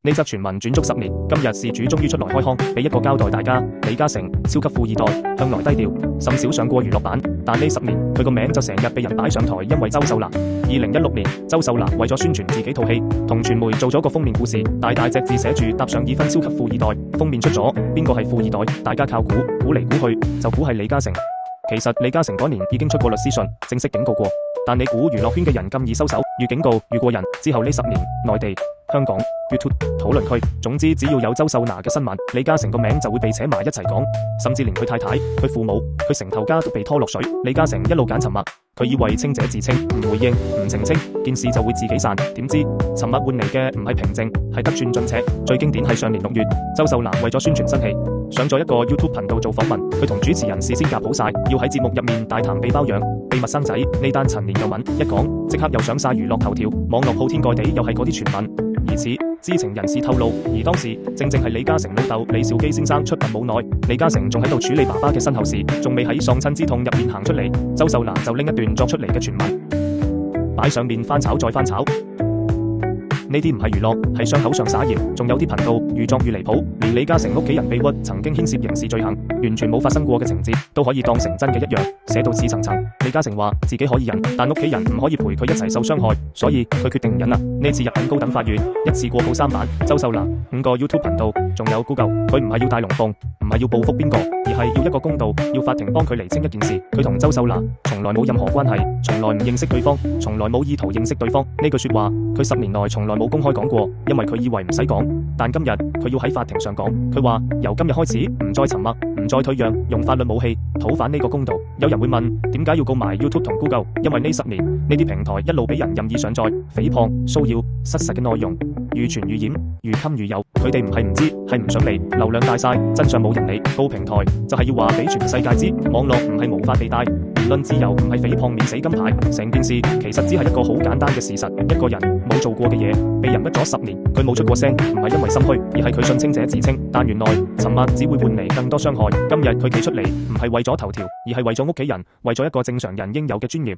呢則傳聞轉足10年，今日事主終於出來開腔，俾一個交代大家。李嘉誠，超級富二代，向來低調，甚少上過娛樂版，但呢10年佢個名就成日被人擺上台，因為周秀娜。2016年，周秀娜為咗宣傳自己套戲，同傳媒做咗個封面故事，大大隻字寫住搭上已婚超級富二代。封面出咗，邊個係富二代？大家靠估，估嚟估去就估係李嘉誠。其實李嘉誠嗰年已經出過律師信，正式警告過，但你估娛樂圈嘅人咁易收手？遇警告，遇過人之後呢10年，內地、香港、YouTube 討論區，總之只要有周秀娜嘅新聞，李嘉誠個名就會被扯埋一齊講，甚至連佢太太、佢父母、佢成頭家都被拖落水。李嘉誠一路揀沉默，佢以為清者自清，唔回應、唔澄清，件事就會自己散。點知沉默換嚟嘅唔係平靜，係得寸進尺。最經典係上年6月，周秀娜為咗宣傳新戲，上咗一個 YouTube 頻道做訪問，佢同主持人事先夾好晒，要喺節目入面大談被包養、秘密生仔呢單陳年舊聞，一講即刻又上晒娛樂頭條，網絡鋪天蓋地又係嗰啲傳聞。疑似知情人士透露，而當時正係李嘉誠老豆李兆基先生出殯冇耐，李嘉誠仲喺度處理爸爸嘅身後事，仲未喺喪親之痛入面行出嚟，周秀娜就拎一段作出嚟嘅傳聞擺上面翻炒再翻炒。呢啲唔係娛樂，係傷口上撒鹽。仲有啲頻道越作越離譜，連李嘉誠屋企人被屈，曾經牽涉刑事罪行，完全冇發生過嘅情節，都可以當成真嘅一樣，寫到似層層。李嘉誠話自己可以忍，但屋企人唔可以陪佢一齊受傷害，所以佢決定唔忍啦。呢次入稟高等法院，一次過告3版，周秀娜、5個 YouTube 頻道，仲有 Google。佢唔係要大龍鳳，唔係要報復邊個，而係要一個公道，要法庭幫佢釐清一件事。佢同周秀娜從來冇任何關係，從來唔認識對方，從來冇意圖認識對方。呢句說話，佢10年內從來冇公開講過，因為佢以為唔使講，但今日佢要喺法庭上講。佢話由今日開始唔再沉默，唔再退讓，用法律武器討返呢個公道。有人會問點解要告埋 YouTube 同 Google？ 因為呢10年呢啲平台一路俾人任意上載、誹謗、騷擾、失實嘅內容，愈傳愈掩，愈冚愈有。佢哋唔係唔知，係唔想理，流量大晒，真相冇人理。告平台就係要話俾全世界知，網絡唔係無法地帶，言論自由唔係誹謗免死金牌。成件事其實只係一個好簡單嘅事實，一個人冇做過嘅嘢，被人屈咗10年，佢冇出過聲，唔係因為心虛，而係佢信清者自清。但原來沉默只會換嚟更多傷害。今日佢企出嚟，唔係為咗頭條，而係為咗屋企人，為咗一個正常人應有嘅尊嚴。